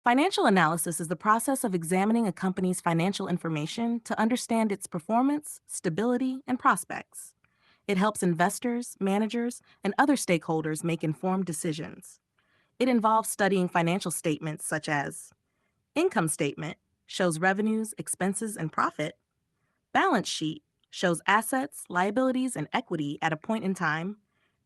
Financial analysis is the process of examining a company's financial information to understand its performance, stability, and prospects. It helps investors, managers, and other stakeholders make informed decisions. It involves studying financial statements such as income statement shows revenues, expenses, and profit. Balance sheet shows assets, liabilities, and equity at a point in time.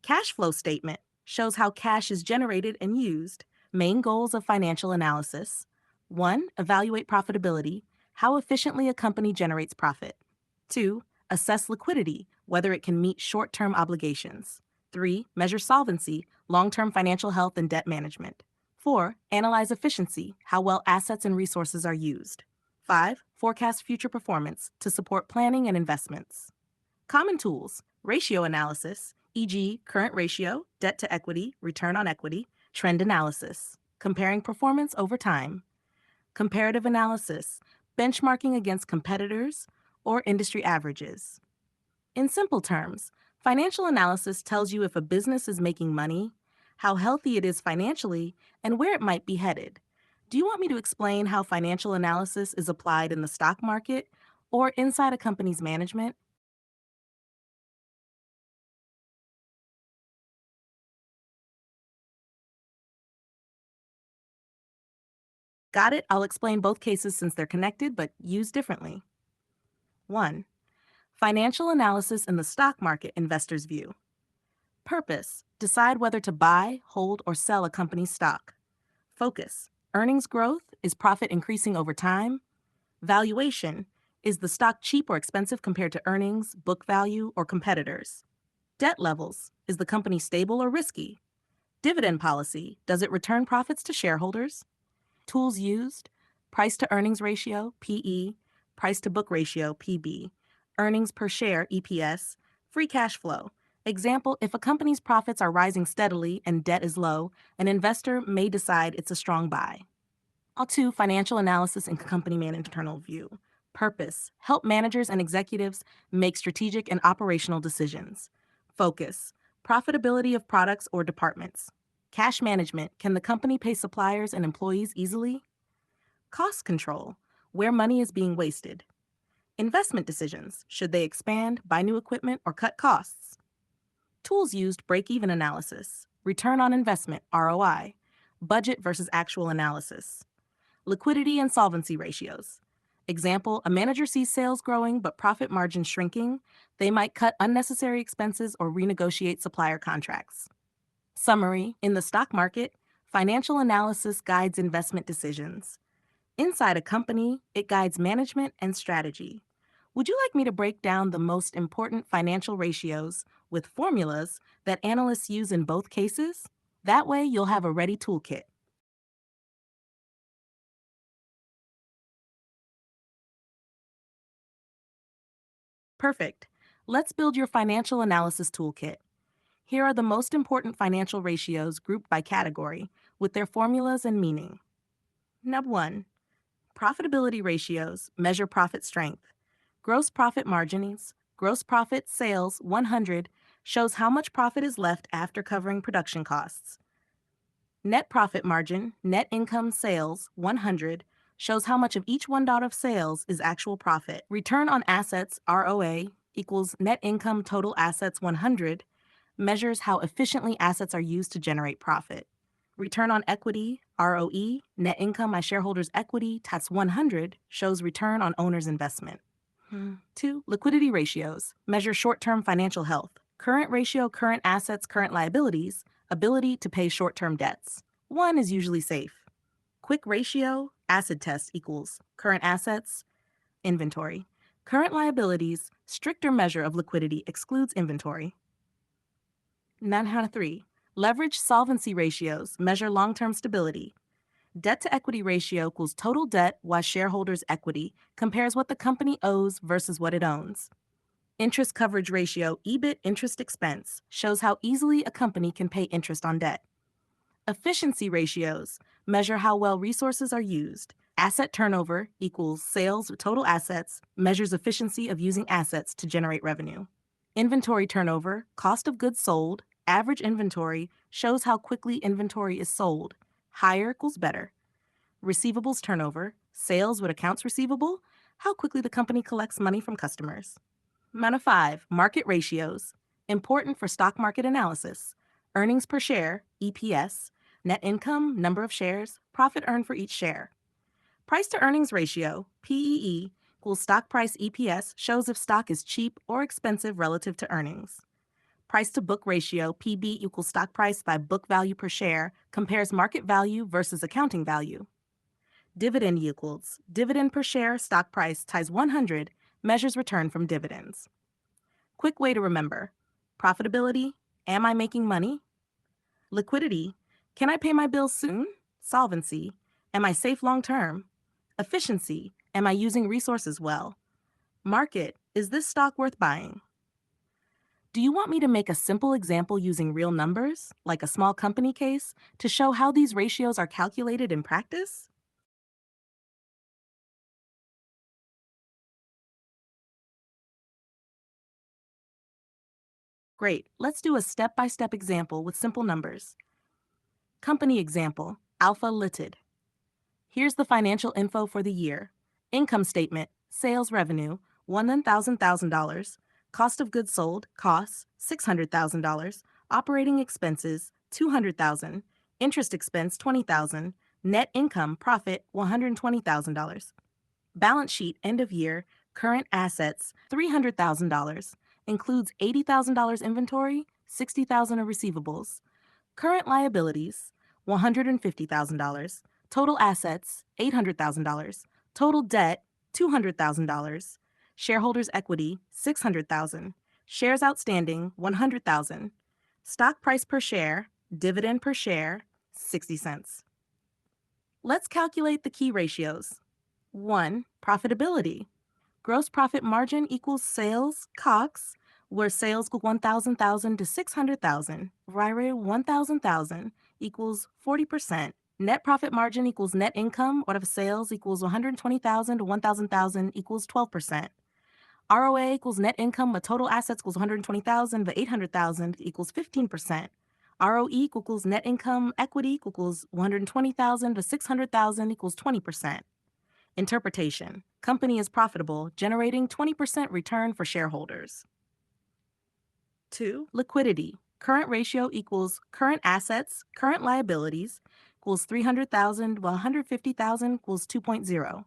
Cash flow statement shows how cash is generated and used. Main goals of financial analysis: 1. Evaluate profitability, how efficiently a company generates profit. 2. Assess liquidity, whether it can meet short term obligations. 3. Measure solvency, long term financial health and debt management. 4. Analyze efficiency, how well assets and resources are used. 5. Forecast future performance to support planning and investments. Common tools: ratio analysis, e.g., current ratio, debt to equity, return on equity; trend analysis, comparing performance over time; comparative analysis, benchmarking against competitors or industry averages. In simple terms, financial analysis tells you if a business is making money, how healthy it is financially, and where it might be headed. Do you want me to explain how financial analysis is applied in the stock market or inside a company's management? Got it? I'll explain both cases since they're connected but used differently. 1. Financial analysis in the stock market investor's view. Purpose: decide whether to buy, hold, or sell a company's stock. Focus: earnings growth, is profit increasing over time? Valuation: is the stock cheap or expensive compared to earnings, book value, or competitors? Debt levels: is the company stable or risky? Dividend policy: does it return profits to shareholders? Tools used: price to earnings ratio, PE; price to book ratio, PB; earnings per share, EPS; free cash flow. Example: if a company's profits are rising steadily and debt is low, an investor may decide it's a strong buy. All 2. Financial analysis and company man internal view. Purpose: help managers and executives make strategic and operational decisions. Focus: profitability of products or departments. Cash management: can the company pay suppliers and employees easily? Cost control: where money is being wasted. Investment decisions: should they expand, buy new equipment, or cut costs? Tools used: break even analysis, return on investment, ROI, budget versus actual analysis. Liquidity and solvency ratios. Example: a manager sees sales growing but profit margin shrinking. They might cut unnecessary expenses or renegotiate supplier contracts. Summary: in the stock market, financial analysis guides investment decisions. Inside a company, it guides management and strategy. Would you like me to break down the most important financial ratios with formulas that analysts use in both cases? That way, you'll have a ready toolkit. Perfect. Let's build your financial analysis toolkit. Here are the most important financial ratios grouped by category with their formulas and meaning. Nub 1. Profitability ratios measure profit strength. Gross profit margins, gross profit sales 100 shows how much profit is left after covering production costs. Net profit margin, net income sales 100 shows how much of each $1 of sales is actual profit. Return on assets, ROA, equals net income total assets 100, measures how efficiently assets are used to generate profit. Return on equity, ROE, net income by shareholders' equity, tax 100, shows return on owner's investment. 2. Liquidity ratios measure short term financial health. Current ratio, current assets, current liabilities, ability to pay short term debts. 1 is usually safe. Quick ratio, acid test equals current assets, inventory. Current liabilities, stricter measure of liquidity excludes inventory. 9 3. Leverage solvency ratios measure long term stability. Debt to equity ratio equals total debt while shareholders' equity compares what the company owes versus what it owns. Interest coverage ratio, EBIT interest expense, shows how easily a company can pay interest on debt. Efficiency ratios measure how well resources are used. Asset turnover equals sales of total assets, measures efficiency of using assets to generate revenue. Inventory turnover, cost of goods sold, average inventory shows how quickly inventory is sold. Higher equals better. receivables turnover, sales with accounts receivable, how quickly the company collects money from customers. Amount of 5, market ratios, important for stock market analysis, earnings per share, EPS, net income, number of shares, profit earned for each share. Price to earnings ratio, PEE, equals stock price EPS shows if stock is cheap or expensive relative to earnings. Price to book ratio, PB, equals stock price by book value per share, compares market value versus accounting value. Dividend equals dividend per share stock price times 100 measures return from dividends. Quick way to remember: profitability, am I making money? Liquidity, can I pay my bills soon? Solvency, am I safe long term? Efficiency, am I using resources well? Market, is this stock worth buying? Do you want me to make a simple example using real numbers, like a small company case, to show how these ratios are calculated in practice? Great, let's do a step-by-step example with simple numbers. Company example, Alpha Limited. Here's the financial info for the year. Income statement, sales revenue, $1,000. Cost of goods sold, costs, $600,000. Operating expenses, $200,000. Interest expense, $20,000. Net income, profit, $120,000. Balance sheet, end of year, current assets, $300,000. Includes $80,000 inventory, $60,000 of receivables. Current liabilities, $150,000. Total assets, $800,000. Total debt, $200,000. Shareholders' equity, $600,000. Shares outstanding, $100,000. Stock price per share, dividend per share, 60 cents. Let's calculate the key ratios. 1. Profitability. Gross profit margin equals sales, COGS, where sales go 1,000 to 600,000. Right, 1,000 equals 40%. Net profit margin equals net income, or of sales equals 120,000 to 1,000 equals 12%. ROA equals net income, but total assets equals 120,000, but 800,000 equals 15%. ROE equals net income, equity equals 120,000 to 600,000 equals 20%. Interpretation: company is profitable, generating 20% return for shareholders. 2. Liquidity. Current ratio equals current assets, current liabilities equals 300,000, while 150,000 equals 2.0.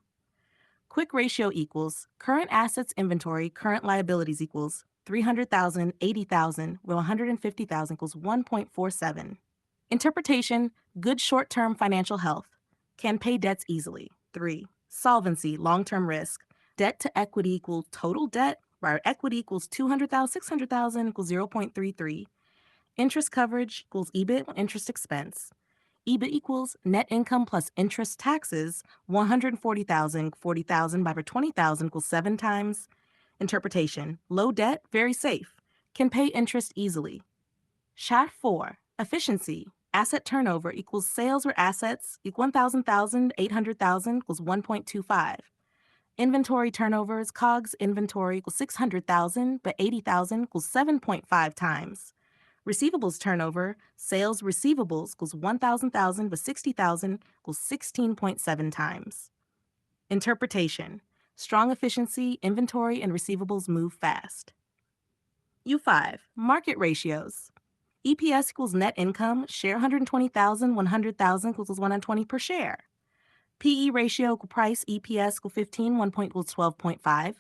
Quick ratio equals current assets inventory, current liabilities equals 300,000, 80,000, while 150,000 equals 1.47. Interpretation: good short-term financial health. Can pay debts easily. 3. Solvency, long-term risk. Debt to equity equals total debt, where equity equals 200,000, 600,000 equals 0.33. Interest coverage equals EBIT, interest expense. EBIT equals net income plus interest taxes, 140,000, 40,000 by 20,000 equals 7 times. Interpretation: low debt, very safe. Can pay interest easily. SHAT 4. Efficiency. Asset turnover equals sales or assets equal 1,000, 800,000 equals 1.25. Inventory turnovers, COGS inventory equals 600,000, but 80,000 equals 7.5 times. Receivables turnover, sales receivables equals 1,000, but 60,000 equals 16.7 times. Interpretation: strong efficiency, inventory and receivables move fast. U5. Market ratios. EPS equals net income, share 120,000, 100,000 equals 120 per share. PE ratio equal price, EPS equal 15, 1 point equals 12.5.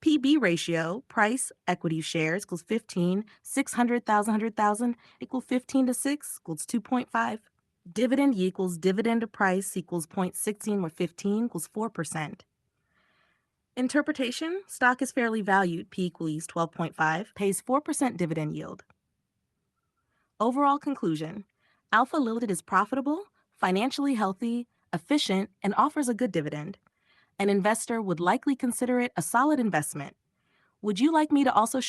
PB ratio, price, equity shares equals 15, 600,000, 100,000 equal 15 to 6 equals 2.5. Dividend equals dividend to price equals 0.16, where 15 equals 4%. Interpretation: stock is fairly valued, P equals 12.5, pays 4% dividend yield. Overall conclusion: Alpha Limited is profitable, financially healthy, efficient, and offers a good dividend. An investor would likely consider it a solid investment. Would you like me to also